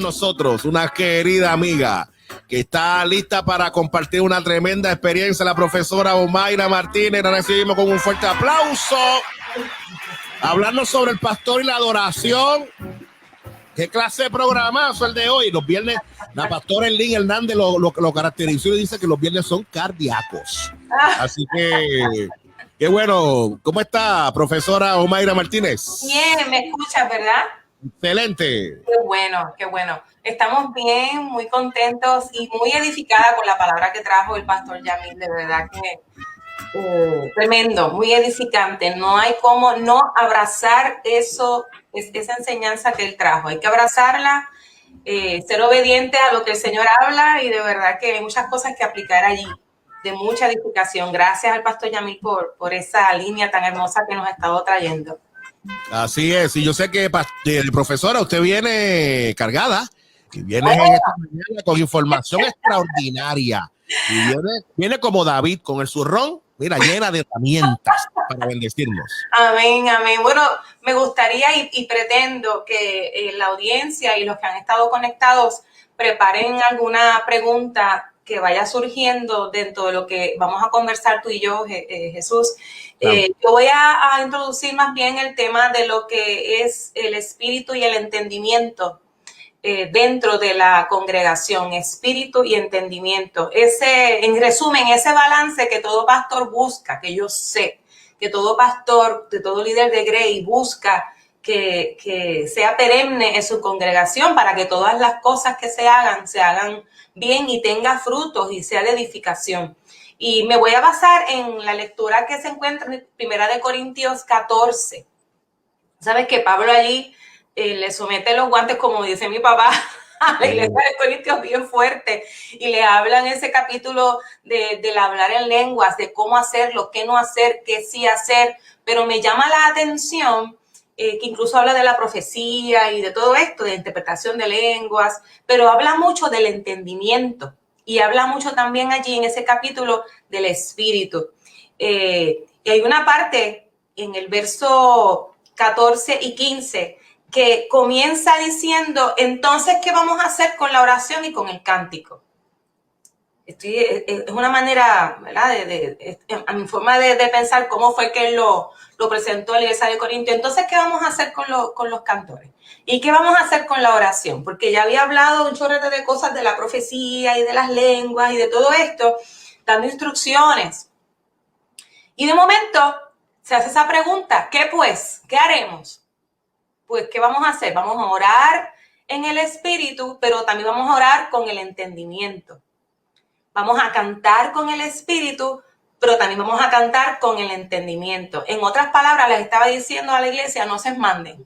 nosotros una querida amiga que está lista para compartir una tremenda experiencia, la profesora Omaira Martínez. La recibimos con un fuerte aplauso. Hablando sobre el pastor y la adoración. ¿Qué clase de programazo el de hoy? Los viernes, la pastora Elin Hernández lo caracterizó y dice que los viernes son cardíacos. Así que, qué bueno. ¿Cómo está, profesora Omaira Martínez? Bien, me escuchas, ¿verdad? Excelente. Qué bueno, qué bueno. Estamos bien, muy contentos y muy edificada con la palabra que trajo el pastor Yamil. De verdad que tremendo, muy edificante. No hay cómo no abrazar eso, esa enseñanza que él trajo. Hay que abrazarla, ser obediente a lo que el Señor habla, y de verdad que hay muchas cosas que aplicar allí, de mucha edificación. Gracias al pastor Yamil por esa línea tan hermosa que nos ha estado trayendo. Así es, y yo sé que, profesora, usted viene cargada y viene en esta mañana con información extraordinaria. Y viene como David con el zurrón, mira, llena de herramientas para bendecirnos. Amén, amén. Bueno, me gustaría y pretendo que la audiencia y los que han estado conectados preparen alguna pregunta que vaya surgiendo dentro de lo que vamos a conversar tú y yo, Jesús. Claro. Yo voy a introducir más bien el tema de lo que es el espíritu y el entendimiento dentro de la congregación, espíritu y entendimiento. En resumen, ese balance que todo pastor busca, que yo sé que todo pastor, que todo líder de Grey busca que sea perenne en su congregación, para que todas las cosas que se hagan bien y tenga frutos y sea de edificación. Y me voy a basar en la lectura que se encuentra en 1 Corintios 14. ¿Sabes que Pablo allí le somete los guantes, como dice mi papá, a la iglesia de Corintios bien fuerte, y le habla en ese capítulo del hablar en lenguas, de cómo hacerlo, qué no hacer, qué sí hacer? Pero me llama la atención que incluso habla de la profecía y de todo esto, de interpretación de lenguas, pero habla mucho del entendimiento, y habla mucho también allí en ese capítulo del espíritu. Y hay una parte en el verso 14 y 15 que comienza diciendo: entonces, ¿qué vamos a hacer con la oración y con el cántico? Es una manera, ¿verdad?, a mi forma de pensar cómo fue que él lo presentó a la iglesia de Corinto. Entonces, ¿qué vamos a hacer con los cantores? ¿Y qué vamos a hacer con la oración? Porque ya había hablado un chorrete de cosas de la profecía y de las lenguas y de todo esto, dando instrucciones. Y de momento se hace esa pregunta: ¿qué pues? ¿Qué haremos? Pues, ¿qué vamos a hacer? Vamos a orar en el espíritu, pero también vamos a orar con el entendimiento. Vamos a cantar con el espíritu, pero también vamos a cantar con el entendimiento. En otras palabras, les estaba diciendo a la iglesia: no se manden.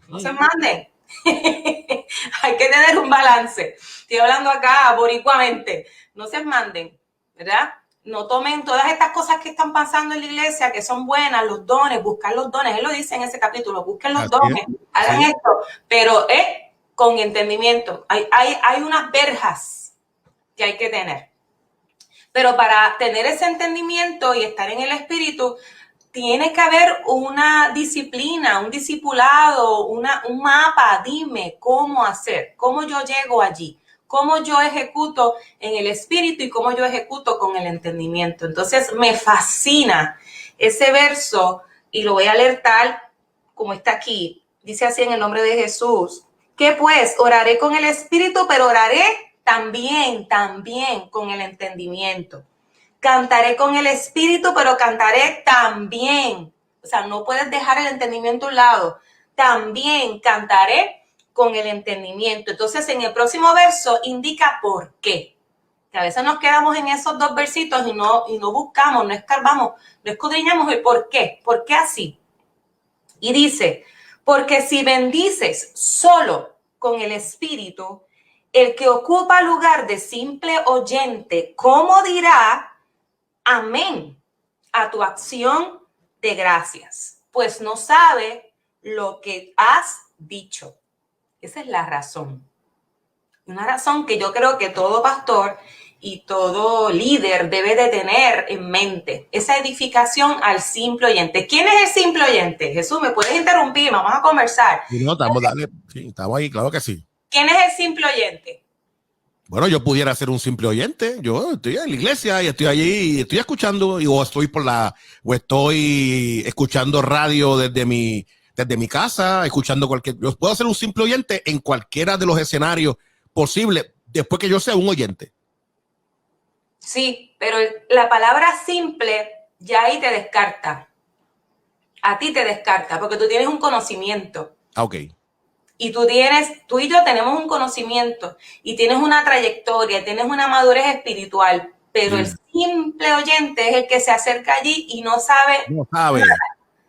No se manden. Hay que tener un balance. Estoy hablando acá boricuamente. No se manden, ¿verdad? No tomen todas estas cosas que están pasando en la iglesia, que son buenas, los dones, buscar los dones. Él lo dice en ese capítulo: busquen los dones, hagan esto, pero con entendimiento. Hay unas verjas que hay que tener. Pero para tener ese entendimiento y estar en el espíritu, tiene que haber una disciplina, un discipulado, un mapa. Dime cómo hacer, cómo yo llego allí, cómo yo ejecuto en el espíritu y cómo yo ejecuto con el entendimiento. Entonces me fascina ese verso, y lo voy a leer tal como está aquí. Dice así, en el nombre de Jesús: ¿qué pues? Oraré con el espíritu, pero oraré también con el entendimiento. Cantaré con el espíritu, pero cantaré también. O sea, no puedes dejar el entendimiento a un lado. También cantaré con el entendimiento. Entonces, en el próximo verso indica por qué. Que a veces nos quedamos en esos dos versitos y no buscamos, no escarbamos, no escudriñamos el por qué. ¿Por qué así? Y dice: porque si bendices solo con el espíritu, el que ocupa lugar de simple oyente, ¿cómo dirá amén a tu acción de gracias? Pues no sabe lo que has dicho. Esa es la razón. Una razón que yo creo que todo pastor y todo líder debe de tener en mente: esa edificación al simple oyente. ¿Quién es el simple oyente? Jesús, ¿me puedes interrumpir? Vamos a conversar. No, estamos ahí, claro que sí. ¿Quién es el simple oyente? Bueno, yo pudiera ser un simple oyente. Yo estoy en la iglesia y estoy allí y estoy escuchando, o estoy escuchando radio desde mi casa, escuchando yo puedo ser un simple oyente en cualquiera de los escenarios posibles, después que yo sea un oyente. Sí, pero la palabra simple ya ahí te descarta. A ti te descarta, porque tú tienes un conocimiento. Ok. Y tú y yo tenemos un conocimiento y tienes una trayectoria, tienes una madurez espiritual, pero el simple oyente es el que se acerca allí y no sabe. No sabe. Nada.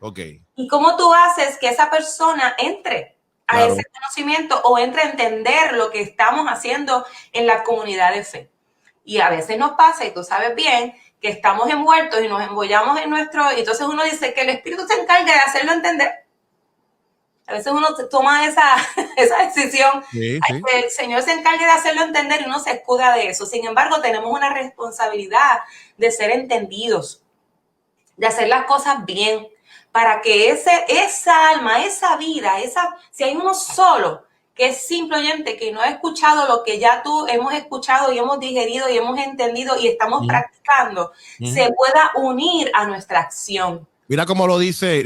Ok. ¿Y cómo tú haces que esa persona entre a Claro. ese conocimiento o entre a entender lo que estamos haciendo en la comunidad de fe? Y a veces nos pasa, y tú sabes bien, que estamos envueltos y nos embollamos en y entonces uno dice que el Espíritu se encargue de hacerlo entender. A veces uno toma esa decisión, Sí. que el Señor se encargue de hacerlo entender y uno se escuda de eso. Sin embargo, tenemos una responsabilidad de ser entendidos, de hacer las cosas bien, para que esa alma, esa vida, si hay uno solo que es simple oyente, que no ha escuchado lo que ya tú hemos escuchado y hemos digerido y hemos entendido y estamos practicando, se pueda unir a nuestra acción. Mira cómo lo dice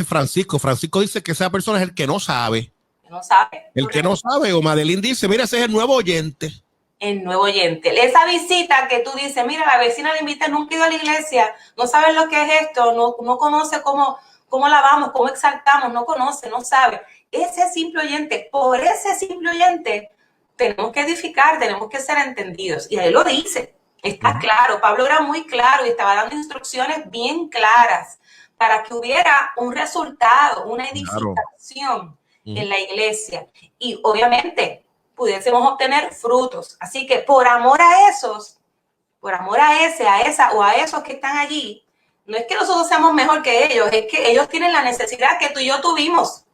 Francisco. Francisco dice que esa persona es el que no sabe. No sabe. El que no sabe, o Madeline dice, mira, ese es el nuevo oyente. El nuevo oyente. Esa visita que tú dices, mira, la vecina la invita, nunca ha ido a la iglesia, no sabe lo que es esto, no conoce cómo lavamos, cómo exaltamos, no conoce, no sabe. Ese simple oyente, por ese simple oyente, tenemos que edificar, tenemos que ser entendidos. Y ahí lo dice, está claro. Pablo era muy claro y estaba dando instrucciones bien claras para que hubiera un resultado, una edificación en la iglesia. Y obviamente pudiésemos obtener frutos. Así que por amor a esos, a esos que están allí, no es que nosotros seamos mejor que ellos, es que ellos tienen la necesidad que tú y yo tuvimos.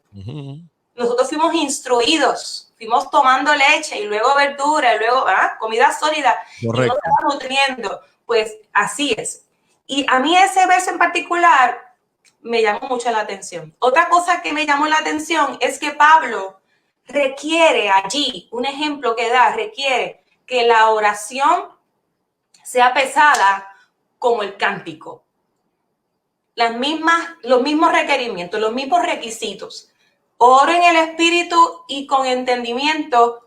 Nosotros fuimos instruidos, fuimos tomando leche y luego verdura, y luego comida sólida. Correcto. Y nos estamos nutriendo. Pues así es. Y a mí ese verso en particular me llamó mucho la atención. Otra cosa que me llamó la atención es que Pablo requiere allí, un ejemplo que da, requiere que la oración sea pesada como el cántico. Los mismos requerimientos, los mismos requisitos. Oro en el espíritu y con entendimiento.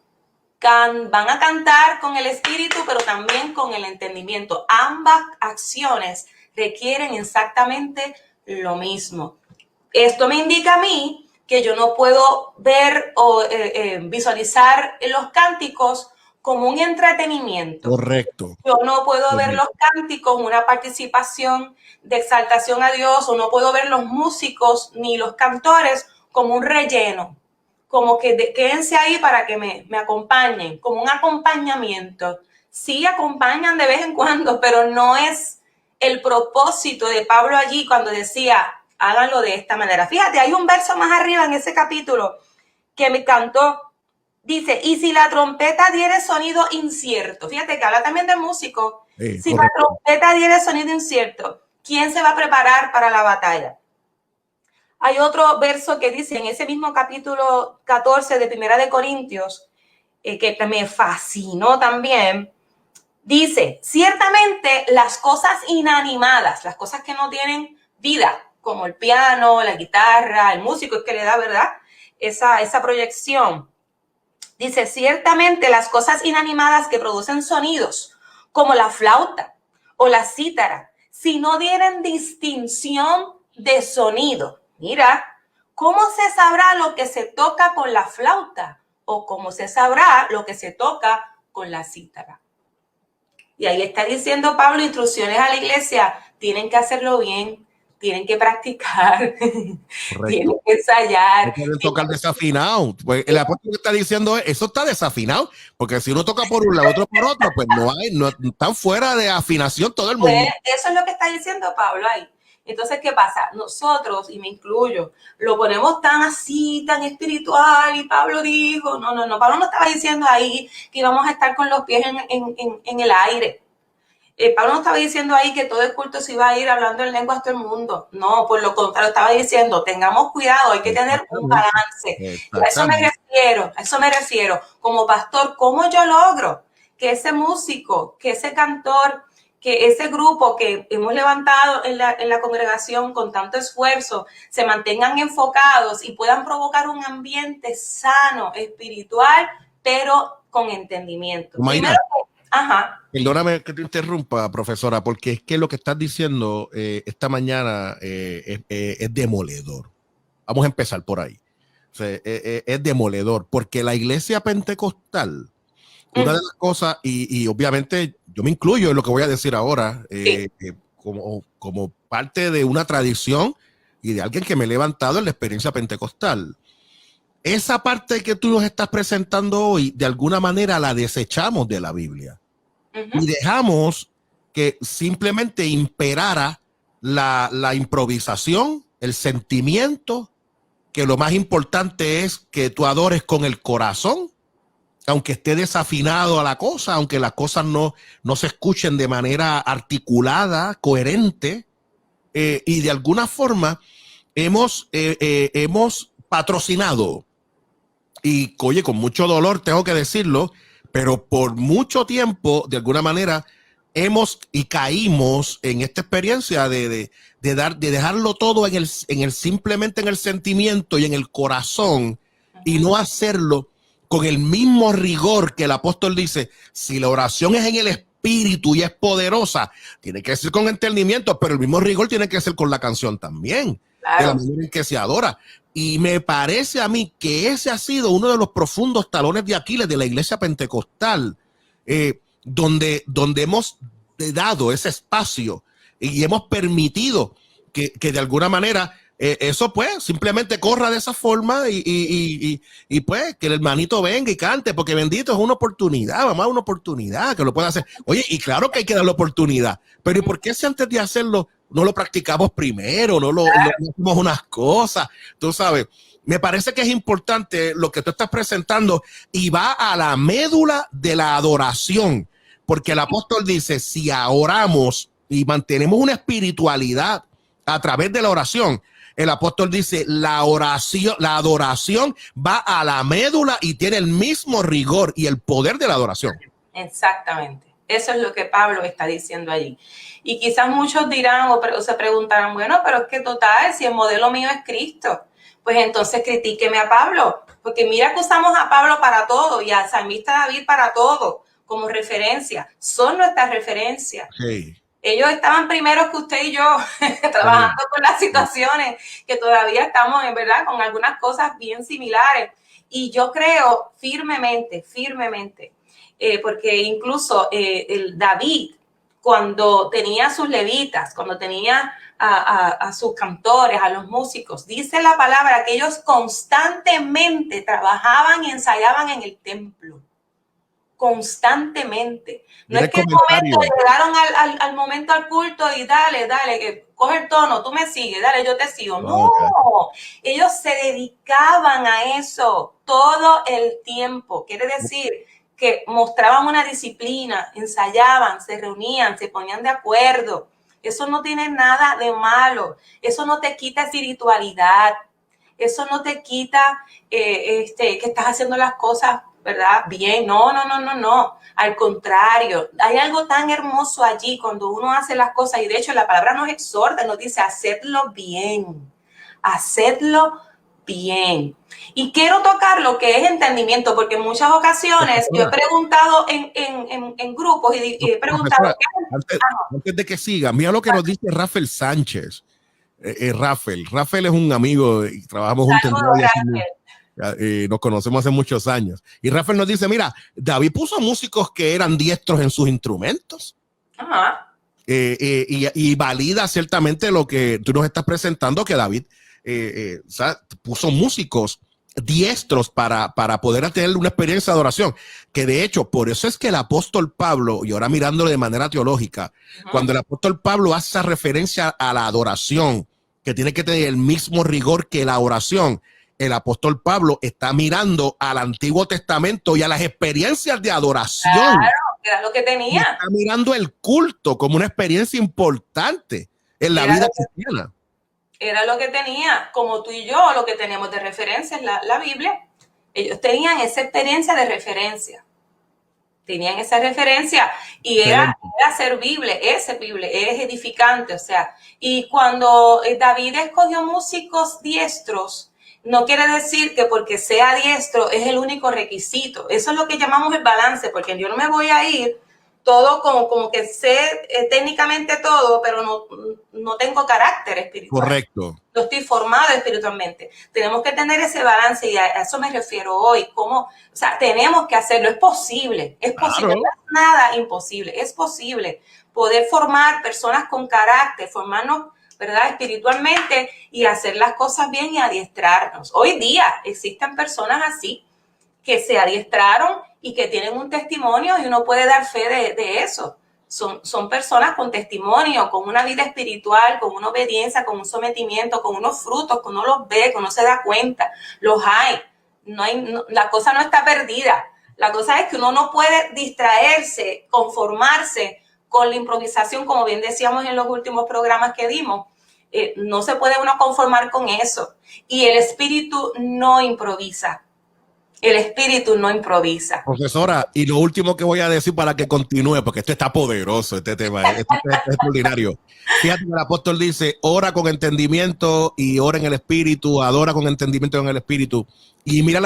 Van a cantar con el espíritu, pero también con el entendimiento. Ambas acciones requieren exactamente lo mismo. Esto me indica a mí que yo no puedo ver o visualizar los cánticos como un entretenimiento. Correcto. Yo no puedo ver los cánticos una participación de exaltación a Dios, o no puedo ver los músicos ni los cantores como un relleno, como que quédense ahí para que me acompañen, como un acompañamiento. Sí acompañan de vez en cuando, pero no es el propósito de Pablo allí cuando decía, háganlo de esta manera. Fíjate, hay un verso más arriba en ese capítulo que me encantó. Dice, y si la trompeta diere sonido incierto, fíjate que habla también de músicos, si correcto. La trompeta diere sonido incierto, ¿quién se va a preparar para la batalla? Hay otro verso que dice en ese mismo capítulo 14 de Primera de Corintios, que me fascinó también, dice, ciertamente las cosas inanimadas, las cosas que no tienen vida, como el piano, la guitarra, el músico es que le da, ¿verdad? Esa proyección. Dice, ciertamente las cosas inanimadas que producen sonidos, como la flauta o la cítara, si no dieren distinción de sonido. Mira, ¿cómo se sabrá lo que se toca con la flauta? O cómo se sabrá lo que se toca con la cítara. Y ahí está diciendo Pablo, instrucciones a la iglesia, tienen que hacerlo bien. Tienen que practicar, tienen que ensayar. No pueden tocar desafinado. Pues el apóstol que está diciendo eso está desafinado, porque si uno toca por un lado, otro por otro, pues no están fuera de afinación todo el mundo. Pues eso es lo que está diciendo Pablo ahí. Entonces, ¿qué pasa? Nosotros, y me incluyo, lo ponemos tan así, tan espiritual, y Pablo dijo, no, Pablo no estaba diciendo ahí que íbamos a estar con los pies en el aire. Pablo no estaba diciendo ahí que todo el culto se iba a ir hablando en lenguas todo el mundo. No, por lo contrario, estaba diciendo, tengamos cuidado, hay que tener un balance. Y a eso me refiero. Como pastor, ¿cómo yo logro que ese músico, que ese cantor, que ese grupo que hemos levantado en la congregación con tanto esfuerzo, se mantengan enfocados y puedan provocar un ambiente sano, espiritual, pero con entendimiento? Primero, ajá. Perdóname que te interrumpa, profesora, porque es que lo que estás diciendo esta mañana es demoledor. Vamos a empezar por ahí. O sea, es demoledor, porque la iglesia pentecostal, una de las cosas, y obviamente yo me incluyo en lo que voy a decir ahora, como parte de una tradición y de alguien que me he levantado en la experiencia pentecostal. Esa parte que tú nos estás presentando hoy, de alguna manera la desechamos de la Biblia. Y dejamos que simplemente imperara la improvisación, el sentimiento, que lo más importante es que tú adores con el corazón, aunque esté desafinado a la cosa, aunque las cosas no se escuchen de manera articulada, coherente, y de alguna forma hemos patrocinado, y oye, con mucho dolor tengo que decirlo, pero por mucho tiempo, de alguna manera, caímos en esta experiencia de dejarlo todo simplemente en el sentimiento y en el corazón, y no hacerlo con el mismo rigor que el apóstol dice. Si la oración es en el espíritu y es poderosa, tiene que ser con entendimiento, pero el mismo rigor tiene que ser con la canción también, claro, de la manera en que se adora. Y me parece a mí que ese ha sido uno de los profundos talones de Aquiles de la iglesia pentecostal, donde hemos dado ese espacio y hemos permitido que de alguna manera eso pues simplemente corra de esa forma y pues que el hermanito venga y cante, porque bendito es una oportunidad, mamá, una oportunidad que lo pueda hacer. Oye, y claro que hay que dar la oportunidad, pero ¿y por qué si antes de hacerlo no lo practicamos primero, no hacemos unas cosas? Tú sabes, me parece que es importante lo que tú estás presentando y va a la médula de la adoración, porque el apóstol dice, si oramos y mantenemos una espiritualidad a través de la oración, el apóstol dice, la adoración va a la médula y tiene el mismo rigor y el poder de la adoración. Exactamente. Eso es lo que Pablo está diciendo allí. Y quizás muchos dirán o se preguntarán, bueno, pero es que total, si el modelo mío es Cristo, pues entonces critíqueme a Pablo, porque mira que usamos a Pablo para todo y al salmista David para todo, como referencia. Son nuestras referencias. Sí. Ellos estaban primero que usted y yo, trabajando con las situaciones que todavía estamos, en verdad, con algunas cosas bien similares. Y yo creo firmemente, porque incluso el David, cuando tenía sus levitas, cuando tenía a sus cantores, a los músicos, dice la palabra que ellos constantemente trabajaban y ensayaban en el templo. Constantemente. No es que el momento llegaron al momento al culto y dale, que coge el tono, tú me sigues, dale, yo te sigo. No, ellos se dedicaban a eso todo el tiempo. Quiere decir que mostraban una disciplina, ensayaban, se reunían, se ponían de acuerdo. Eso no tiene nada de malo. Eso no te quita espiritualidad. Eso no te quita que estás haciendo las cosas, ¿verdad? Bien, no. Al contrario, hay algo tan hermoso allí cuando uno hace las cosas, y de hecho la palabra nos exhorta, nos dice, hacedlo bien. Y quiero tocar lo que es entendimiento, porque en muchas ocasiones yo he preguntado en grupos y he preguntado... Antes de que siga, mira lo que nos dice Rafael Sánchez. Rafael es un amigo y trabajamos juntos. Nos conocemos hace muchos años. Y Rafael nos dice, mira, David puso músicos que eran diestros en sus instrumentos. Ajá. Y valida ciertamente lo que tú nos estás presentando, que David puso músicos diestros para poder tener una experiencia de adoración, que de hecho, por eso es que el apóstol Pablo, y ahora mirándolo de manera teológica, cuando el apóstol Pablo hace esa referencia a la adoración, que tiene que tener el mismo rigor que la oración, el apóstol Pablo está mirando al Antiguo Testamento y a las experiencias de adoración Era lo que Y tenía. está mirando el culto como una experiencia importante en la vida cristiana. Era lo que tenía, como tú y yo, lo que tenemos de referencia es la Biblia. Ellos tenían esa experiencia de referencia. Tenían esa referencia y era servible, es servible, es edificante, o sea, y cuando David escogió músicos diestros, no quiere decir que porque sea diestro es el único requisito. Eso es lo que llamamos el balance, porque yo no me voy a ir todo como que sé técnicamente todo, pero no tengo carácter espiritual. Correcto. No estoy formado espiritualmente. Tenemos que tener ese balance y a eso me refiero hoy. ¿Cómo? O sea, tenemos que hacerlo. Es posible. Es posible. Claro. No es nada imposible. Es posible poder formar personas con carácter, formarnos, ¿verdad?, espiritualmente y hacer las cosas bien y adiestrarnos. Hoy día existen personas así que se adiestraron y que tienen un testimonio y uno puede dar fe de eso. Son personas con testimonio, con una vida espiritual, con una obediencia, con un sometimiento, con unos frutos que uno los ve, que uno se da cuenta. Los hay. La cosa no está perdida. La cosa es que uno no puede distraerse, conformarse con la improvisación, como bien decíamos en los últimos programas que dimos. No se puede uno conformar con eso. Y el espíritu no improvisa. El espíritu no improvisa. Profesora, y lo último que voy a decir para que continúe, porque esto está poderoso, este tema, esto es extraordinario. Fíjate que el apóstol dice, ora con entendimiento y ora en el espíritu, adora con entendimiento en el espíritu. Y mira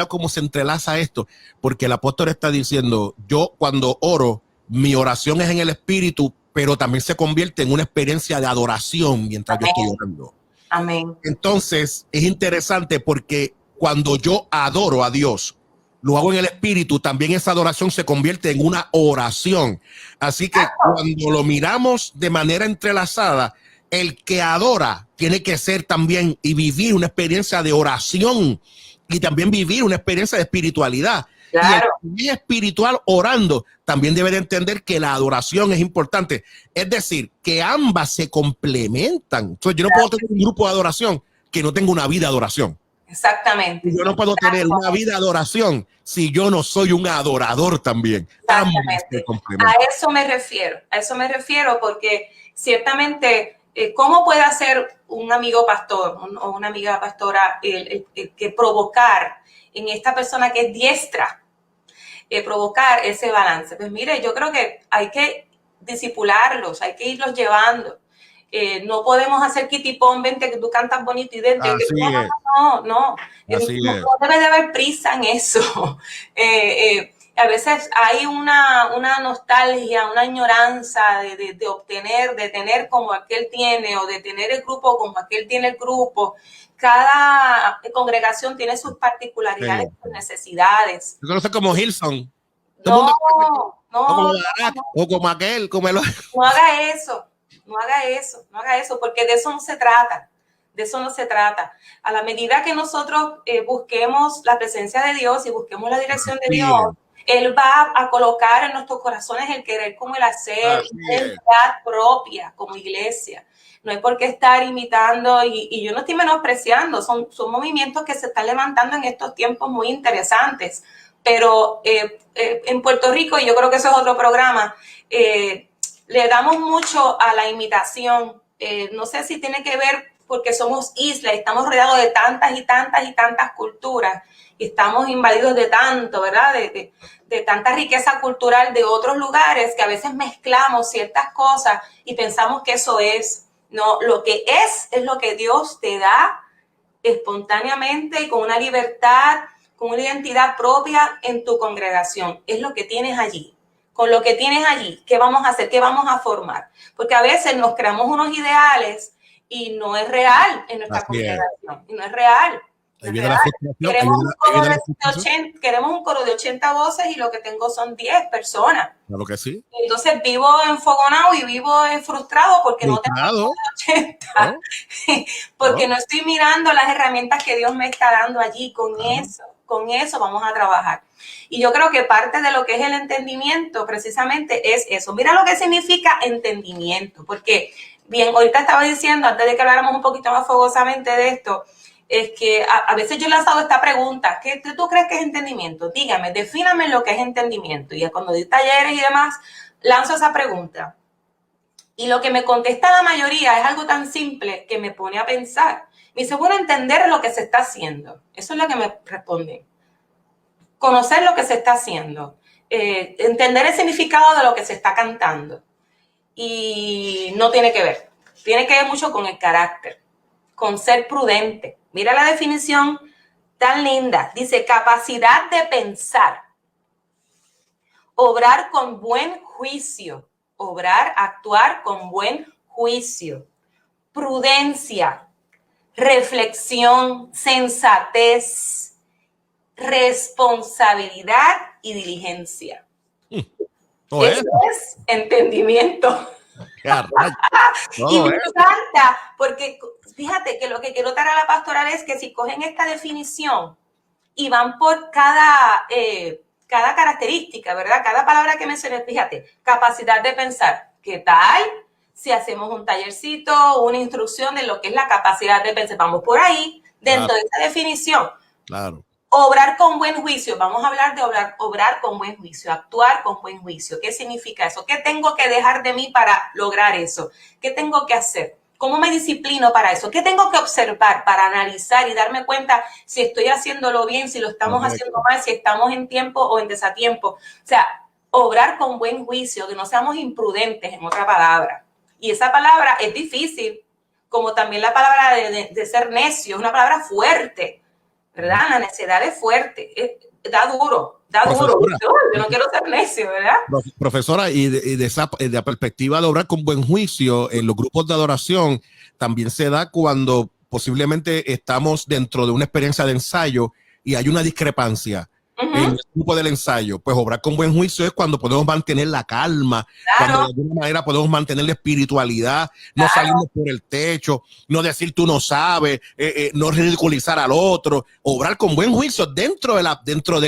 cómo se entrelaza esto, porque el apóstol está diciendo, yo cuando oro, mi oración es en el espíritu, pero también se convierte en una experiencia de adoración mientras yo estoy orando. Amén. Entonces, es interesante porque cuando yo adoro a Dios, lo hago en el espíritu, también esa adoración se convierte en una oración. Así que cuando lo miramos de manera entrelazada, el que adora tiene que ser también y vivir una experiencia de oración y también vivir una experiencia de espiritualidad. Claro. Y el espiritual orando también debe de entender que la adoración es importante. Es decir, que ambas se complementan. Entonces, yo no puedo tener un grupo de adoración que no tenga una vida de adoración. Exactamente. Yo no puedo tener una vida de adoración si yo no soy un adorador también. Exactamente. A eso me refiero porque ciertamente, ¿cómo puede hacer un amigo pastor o una amiga pastora el que provocar en esta persona que es diestra, provocar ese balance? Pues mire, yo creo que hay que disipularlos, hay que irlos llevando. No podemos hacer kitipón, vente que tú cantas bonito y dentro. No debe de haber prisa en eso. A veces hay una nostalgia, una añoranza de obtener, de tener como aquel tiene o de tener el grupo como aquel tiene el grupo. Cada congregación tiene sus particularidades, sus necesidades. Yo creo como Hillsong. No, o como aquel, como el... No haga eso, porque de eso no se trata. De eso no se trata. A la medida que nosotros busquemos la presencia de Dios y busquemos la dirección de Dios, Él va a colocar en nuestros corazones el querer como el hacer, una identidad propia como iglesia. No hay por qué estar imitando, y yo no estoy menospreciando, son movimientos que se están levantando en estos tiempos muy interesantes. Pero en Puerto Rico, y yo creo que eso es otro programa, le damos mucho a la imitación. No sé si tiene que ver porque somos isla y estamos rodeados de tantas y tantas y tantas culturas y estamos invadidos de tanto, ¿verdad? De tanta riqueza cultural de otros lugares que a veces mezclamos ciertas cosas y pensamos que eso es. No, lo que es lo que Dios te da espontáneamente y con una libertad, con una identidad propia en tu congregación. Es lo que tienes allí. Con lo que tienes allí, ¿qué vamos a hacer? ¿Qué vamos a formar? Porque a veces nos creamos unos ideales y no es real en nuestra congregación. Y no es real. Queremos un coro de 80 voces y lo que tengo son 10 personas. Claro que sí. Entonces vivo enfogonado y vivo frustrado porque no tengo 80. ¿No? Porque no estoy mirando las herramientas que Dios me está dando allí. Con eso vamos a trabajar. Y yo creo que parte de lo que es el entendimiento precisamente es eso. Mira lo que significa entendimiento, porque bien, ahorita estaba diciendo, antes de que habláramos un poquito más fogosamente de esto, es que a veces yo he lanzado esta pregunta: ¿qué tú crees que es entendimiento? Dígame, defíname lo que es entendimiento. Y cuando di talleres y demás, lanzo esa pregunta. Y lo que me contesta la mayoría es algo tan simple que me pone a pensar. Me dice, bueno, entender lo que se está haciendo. Eso es lo que me responden. Conocer lo que se está haciendo. Entender el significado de lo que se está cantando. Y no tiene que ver. Tiene que ver mucho con el carácter, con ser prudente. Mira la definición tan linda. Dice, capacidad de pensar, obrar con buen juicio, obrar, actuar con buen juicio, prudencia, reflexión, sensatez, responsabilidad y diligencia. Eso es entendimiento. Y me encanta, porque fíjate que lo que quiero dar a la pastoral es que si cogen esta definición y van por cada característica, ¿verdad? Cada palabra que mencioné, fíjate, capacidad de pensar. ¿Qué tal si hacemos un tallercito, una instrucción de lo que es la capacidad de pensar? Vamos por ahí, dentro de esa definición. Claro. Obrar con buen juicio. Vamos a hablar de obrar con buen juicio, actuar con buen juicio. ¿Qué significa eso? ¿Qué tengo que dejar de mí para lograr eso? ¿Qué tengo que hacer? ¿Cómo me disciplino para eso? ¿Qué tengo que observar para analizar y darme cuenta si estoy haciéndolo bien, si lo estamos haciendo mal, si estamos en tiempo o en desatiempo? O sea, obrar con buen juicio, que no seamos imprudentes, en otra palabra. Y esa palabra es difícil, como también la palabra de ser necio, es una palabra fuerte, ¿verdad? La necedad es fuerte, da duro. Yo no quiero ser necio, ¿verdad? Profesora, y de la perspectiva de obrar con buen juicio en los grupos de adoración, también se da cuando posiblemente estamos dentro de una experiencia de ensayo y hay una discrepancia en el grupo del ensayo. Pues obrar con buen juicio es cuando podemos mantener la calma, cuando de alguna manera podemos mantener la espiritualidad, no salimos por el techo, no decir tú no sabes, no ridiculizar al otro, obrar con buen juicio dentro de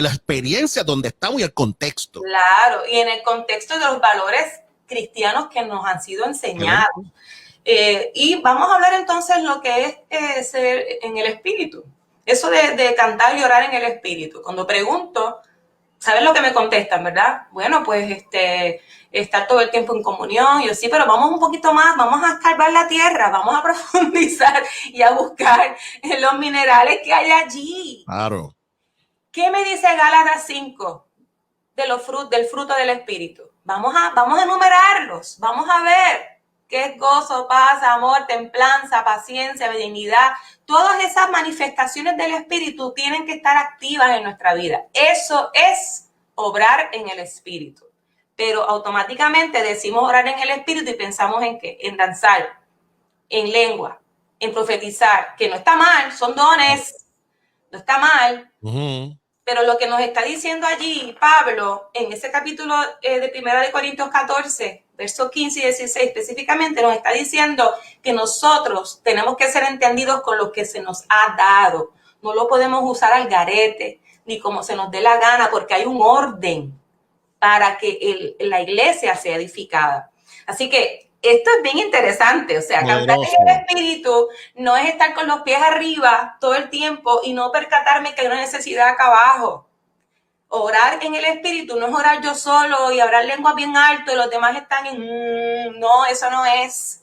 la experiencia donde estamos y el contexto. Claro, y en el contexto de los valores cristianos que nos han sido enseñados. Y vamos a hablar entonces lo que es ser en el espíritu. Eso de cantar y orar en el espíritu. Cuando pregunto, ¿sabes lo que me contestan, verdad? Bueno, pues estar todo el tiempo en comunión. Yo sí, pero vamos un poquito más, vamos a escarbar la tierra, vamos a profundizar y a buscar los minerales que hay allí. Claro. ¿Qué me dice Gálatas 5 del fruto del espíritu? Vamos a enumerarlos, vamos a ver qué es gozo, paz, amor, templanza, paciencia, benignidad. Todas esas manifestaciones del espíritu tienen que estar activas en nuestra vida. Eso es obrar en el espíritu. Pero automáticamente decimos orar en el espíritu y pensamos en ¿qué? En danzar, en lengua, en profetizar, que no está mal, son dones, no está mal. Pero lo que nos está diciendo allí Pablo en ese capítulo de 1 Corintios 14, versos 15 y 16 específicamente, nos está diciendo que nosotros tenemos que ser entendidos con lo que se nos ha dado. No lo podemos usar al garete, ni como se nos dé la gana, porque hay un orden para que la iglesia sea edificada. Así que esto es bien interesante, o sea, cantar en el espíritu no es estar con los pies arriba todo el tiempo y no percatarme que hay una necesidad acá abajo. Orar en el espíritu no es orar yo solo y hablar lengua bien alto y los demás están en... no, eso no es.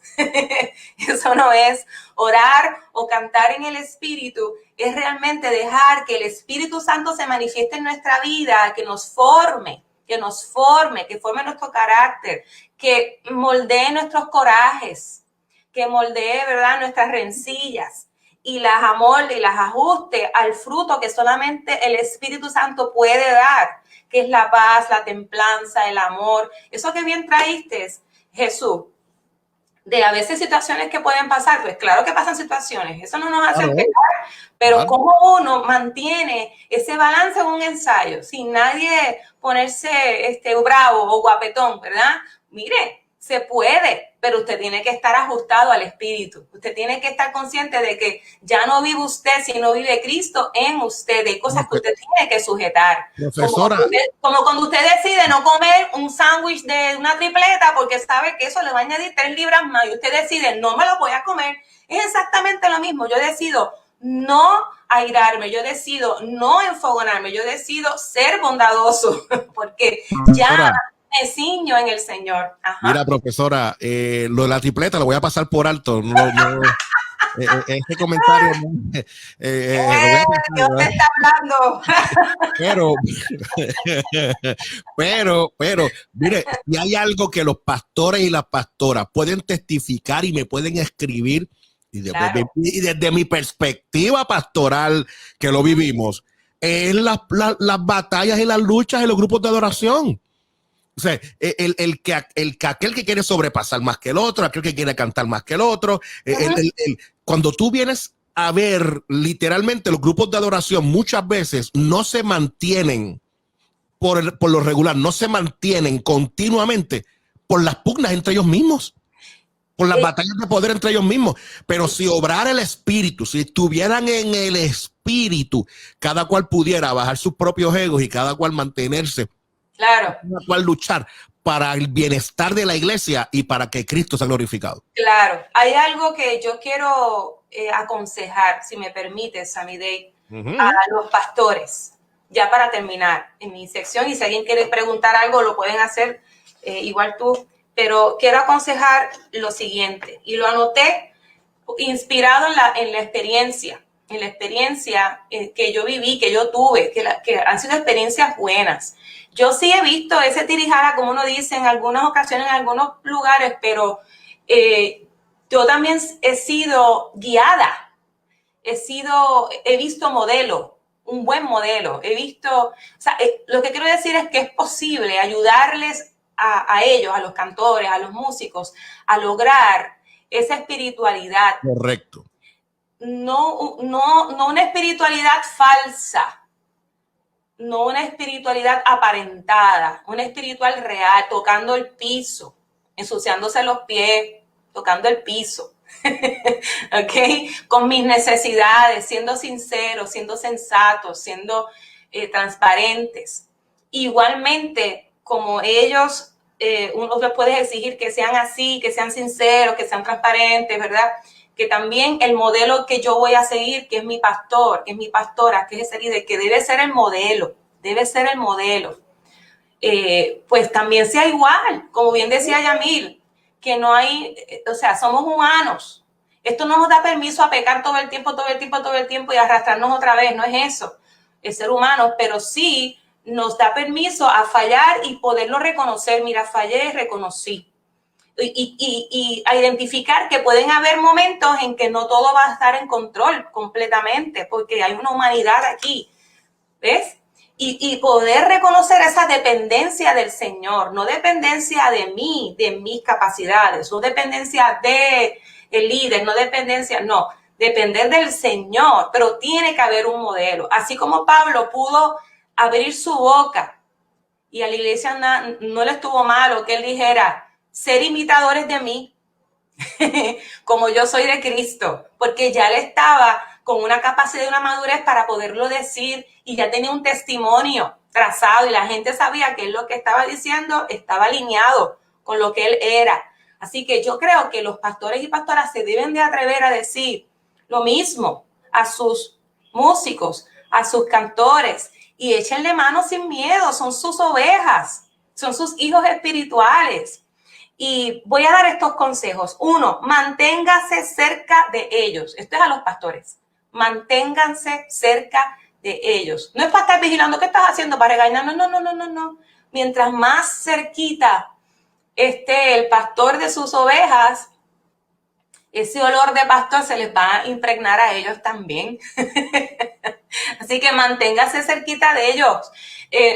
Eso no es. Orar o cantar en el espíritu es realmente dejar que el Espíritu Santo se manifieste en nuestra vida, que nos forme, que forme nuestro carácter, que moldee nuestros corajes, que moldee, ¿verdad?, nuestras rencillas y las amolde y las ajuste al fruto que solamente el Espíritu Santo puede dar, que es la paz, la templanza, el amor. Eso que bien traíste, Jesús, de a veces situaciones que pueden pasar, pues claro que pasan situaciones, eso no nos hace pecar, pero cómo uno mantiene ese balance en un ensayo, sin nadie ponerse bravo o guapetón, ¿verdad? Mire, se puede, pero usted tiene que estar ajustado al espíritu. Usted tiene que estar consciente de que ya no vive usted, sino vive Cristo en usted. Hay cosas que usted tiene que sujetar. Profesora. Como cuando usted decide no comer un sándwich de una tripleta porque sabe que eso le va a añadir 3 libras más y usted decide no me lo voy a comer. Es exactamente lo mismo. Yo decido no airarme, yo decido no enfogonarme, yo decido ser bondadoso, porque ya me ciño en el Señor. Ajá. Mira, profesora, lo de la tripleta lo voy a pasar por alto. Este comentario lo voy a pasar, Dios te está hablando. pero, mire, si hay algo que los pastores y las pastoras pueden testificar y me pueden escribir, y desde mi perspectiva pastoral que lo vivimos, es las batallas y las luchas en los grupos de adoración. O sea, aquel que quiere sobrepasar más que el otro, aquel que quiere cantar más que el otro. Cuando tú vienes a ver literalmente los grupos de adoración, muchas veces no se mantienen por lo regular, no se mantienen continuamente por las pugnas entre ellos mismos, por las batallas de poder entre ellos mismos. Pero si obrara el espíritu, si estuvieran en el espíritu, cada cual pudiera bajar sus propios egos y cada cual mantenerse. Claro. Cada cual luchar para el bienestar de la iglesia y para que Cristo sea glorificado. Claro. Hay algo que yo quiero aconsejar, si me permites, Sammy, a los pastores, ya para terminar en mi sección, y si alguien quiere preguntar algo, lo pueden hacer igual tú, pero quiero aconsejar lo siguiente, y lo anoté inspirado en la experiencia que yo viví, que yo tuve, que han sido experiencias buenas. Yo sí he visto ese tirijara, como uno dice, en algunas ocasiones, en algunos lugares, pero yo también he sido guiada, he visto modelo, un buen modelo, he visto, o sea, lo que quiero decir es que es posible ayudarles a ellos, a los cantores, a los músicos, a lograr esa espiritualidad. Correcto. No una espiritualidad falsa, no una espiritualidad aparentada, una espiritual real, tocando el piso, ensuciándose los pies, tocando el piso, ¿ok? Con mis necesidades, siendo sinceros, siendo sensatos, siendo transparentes. Igualmente, como ellos, uno les puede exigir que sean así, que sean sinceros, que sean transparentes, ¿verdad? Que también el modelo que yo voy a seguir, que es mi pastor, que es mi pastora, que es ese líder, que debe ser el modelo, pues también sea igual, como bien decía Yamil, que no hay, o sea, somos humanos. Esto no nos da permiso a pecar todo el tiempo y arrastrarnos otra vez, no es eso, es ser humano, pero sí nos da permiso a fallar y poderlo reconocer. Mira, fallé, reconocí. Y a identificar que pueden haber momentos en que no todo va a estar en control completamente, porque hay una humanidad aquí, ¿ves? Y poder reconocer esa dependencia del Señor, no dependencia de mí, de mis capacidades, no dependencia de el líder, no, depender del Señor, pero tiene que haber un modelo. Así como Pablo pudo abrir su boca y a la iglesia no le estuvo malo que él dijera, ser imitadores de mí, como yo soy de Cristo, porque ya él estaba con una capacidad y una madurez para poderlo decir y ya tenía un testimonio trazado y la gente sabía que él lo que estaba diciendo estaba alineado con lo que él era. Así que yo creo que los pastores y pastoras se deben de atrever a decir lo mismo a sus músicos, a sus cantores, y échenle mano sin miedo, son sus ovejas, son sus hijos espirituales. Y voy a dar estos consejos. 1, manténgase cerca de ellos. Esto es a los pastores. Manténganse cerca de ellos. No es para estar vigilando qué estás haciendo para regañar. No. Mientras más cerquita esté el pastor de sus ovejas, ese olor de pastor se les va a impregnar a ellos también. Así que manténgase cerquita de ellos.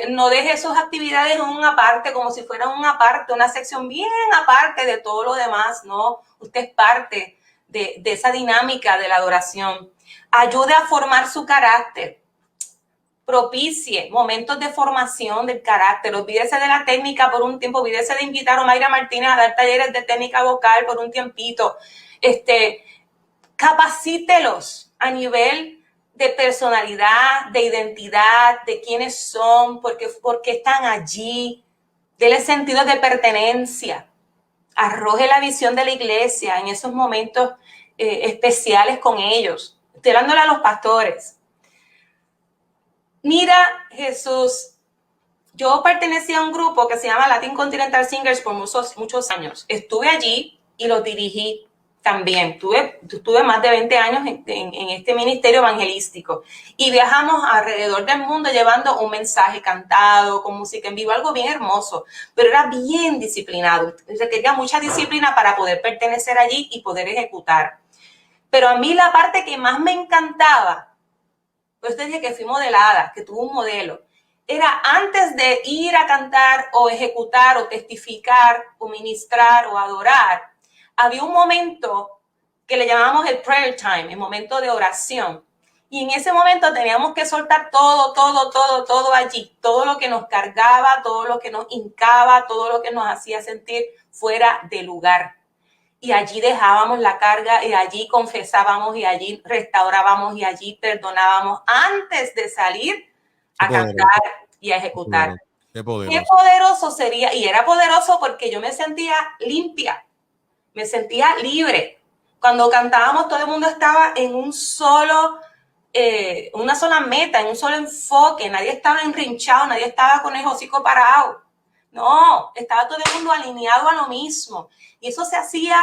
No deje sus actividades en una parte, como si fuera una parte, una sección bien aparte de todo lo demás. No, usted es parte de esa dinámica de la adoración. Ayude a formar su carácter. Propicie momentos de formación del carácter. Olvídese de la técnica por un tiempo. Olvídese de invitar a Mayra Martínez a dar talleres de técnica vocal por un tiempito. Capacítelos a nivel de personalidad, de identidad, de quiénes son, por qué están allí. Dele sentido de pertenencia. Arroje la visión de la iglesia en esos momentos especiales con ellos. estoy hablándole a los pastores. Mira, Jesús, yo pertenecía a un grupo que se llama Latin Continental Singers por muchos años. Estuve allí y los dirigí también. Tuve más de 20 años en este ministerio evangelístico y viajamos alrededor del mundo llevando un mensaje cantado, con música en vivo, algo bien hermoso, pero era bien disciplinado. Requería mucha disciplina para poder pertenecer allí y poder ejecutar. Pero a mí la parte que más me encantaba, pues desde que fui modelada, que tuve un modelo, era antes de ir a cantar o ejecutar o testificar o ministrar o adorar, había un momento que le llamamos el prayer time, el momento de oración. Y en ese momento teníamos que soltar todo allí, todo lo que nos cargaba, todo lo que nos hincaba, todo lo que nos hacía sentir fuera de lugar. Y allí dejábamos la carga y allí confesábamos y allí restaurábamos y allí perdonábamos antes de salir a cantar y a ejecutar. Qué poderoso sería, y era poderoso porque yo me sentía limpia, me sentía libre. Cuando cantábamos todo el mundo estaba en una sola meta, en un solo enfoque, nadie estaba enrinchado, nadie estaba con el hocico parado. No, estaba todo el mundo alineado a lo mismo. Y eso se hacía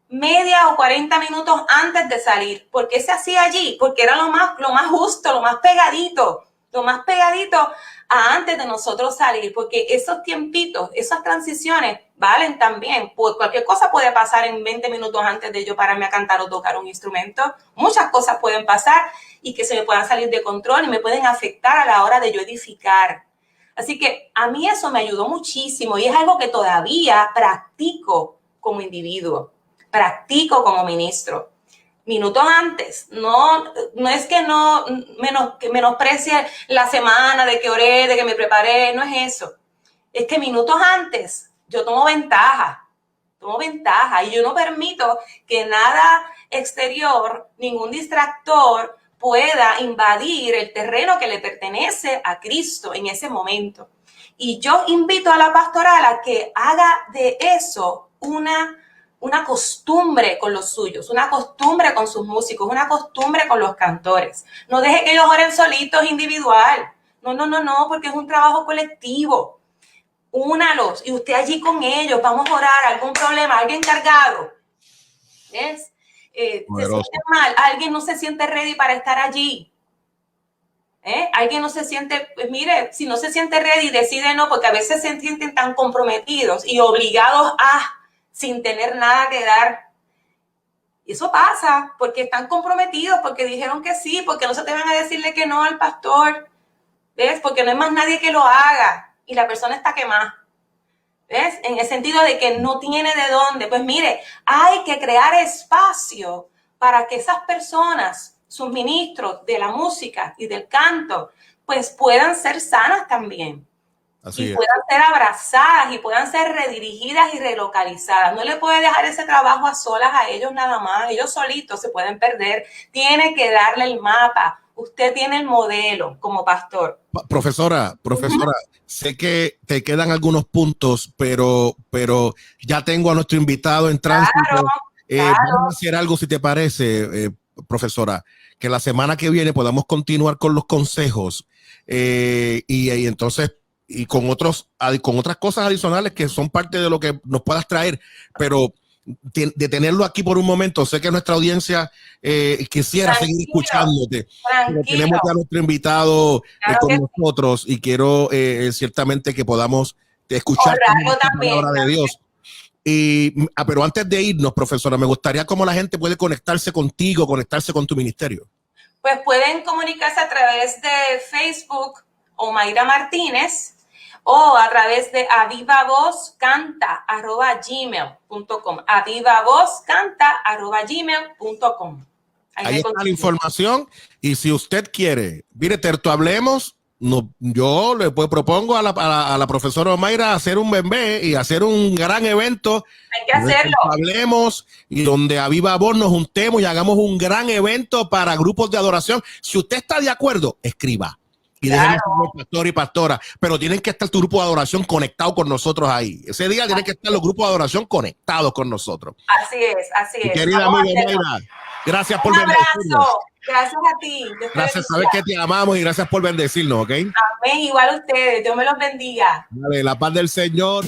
media o 40 minutos antes de salir. ¿Por qué se hacía allí? Porque era lo más justo, lo más pegadito a antes de nosotros salir. Porque esos tiempitos, esas transiciones valen también. Pues cualquier cosa puede pasar en 20 minutos antes de yo pararme a cantar o tocar un instrumento. Muchas cosas pueden pasar y que se me puedan salir de control y me pueden afectar a la hora de yo edificar. Así que a mí eso me ayudó muchísimo y es algo que todavía practico como individuo, practico como ministro. Minutos antes, no es que que menosprecie la semana de que oré, de que me preparé, no es eso. Es que minutos antes yo tomo ventaja y yo no permito que nada exterior, ningún distractor pueda invadir el terreno que le pertenece a Cristo en ese momento. Y yo invito a la pastoral a que haga de eso una costumbre con los suyos, una costumbre con sus músicos, una costumbre con los cantores. No deje que ellos oren solitos, individual. No, porque es un trabajo colectivo. Únalos y usted allí con ellos, vamos a orar, algún problema, alguien cargado. ¿Ves? Se siente mal, alguien no se siente ready para estar allí. Alguien no se siente, pues mire, si no se siente ready, decide no, porque a veces se sienten tan comprometidos y obligados sin tener nada que dar. Y eso pasa porque están comprometidos, porque dijeron que sí, porque no se atreven a decirle que no al pastor. ¿Ves? Porque no hay más nadie que lo haga y la persona está quemada. ¿Ves? En el sentido de que no tiene de dónde. Pues mire, hay que crear espacio para que esas personas, sus ministros de la música y del canto, pues puedan ser sanas también. Así y puedan ser abrazadas y puedan ser redirigidas y relocalizadas. No le puede dejar ese trabajo a solas a ellos nada más. Ellos solitos se pueden perder. Tiene que darle el mapa. Usted tiene el modelo como pastor. Profesora, sé que te quedan algunos puntos, pero ya tengo a nuestro invitado en tránsito. Claro. Vamos a hacer algo, si te parece, profesora, que la semana que viene podamos continuar con los consejos y entonces y con otras cosas adicionales que son parte de lo que nos puedas traer, pero de tenerlo aquí por un momento. Sé que nuestra audiencia quisiera seguir escuchándote. Tenemos ya a nuestro invitado con nosotros y quiero ciertamente que podamos escuchar la palabra de Dios. Pero antes de irnos, profesora, me gustaría cómo la gente puede conectarse contigo, conectarse con tu ministerio. Pues pueden comunicarse a través de Facebook Omaira Martínez o a través de avivavozcanta@gmail.com. avivavozcanta@gmail.com. Ahí está la información. Y si usted quiere, mire, Terto Hablemos, yo le propongo a la profesora Omaira hacer un bebé y hacer un gran evento. Hay que hacerlo. Hablemos y donde a viva voz nos juntemos y hagamos un gran evento para grupos de adoración. Si usted está de acuerdo, escriba. Y déjenme saber, pastor y pastora, pero tienen que estar tu grupo de adoración conectado con nosotros ahí. Ese día tienen que estar los grupos de adoración conectados con nosotros. Así es. Querida amiga Omaira, gracias por venir. Un abrazo. Gracias a ti. Gracias, sabes que te amamos y gracias por bendecirnos, ¿ok? Amén, igual a ustedes. Dios me los bendiga. Dale, la paz del Señor.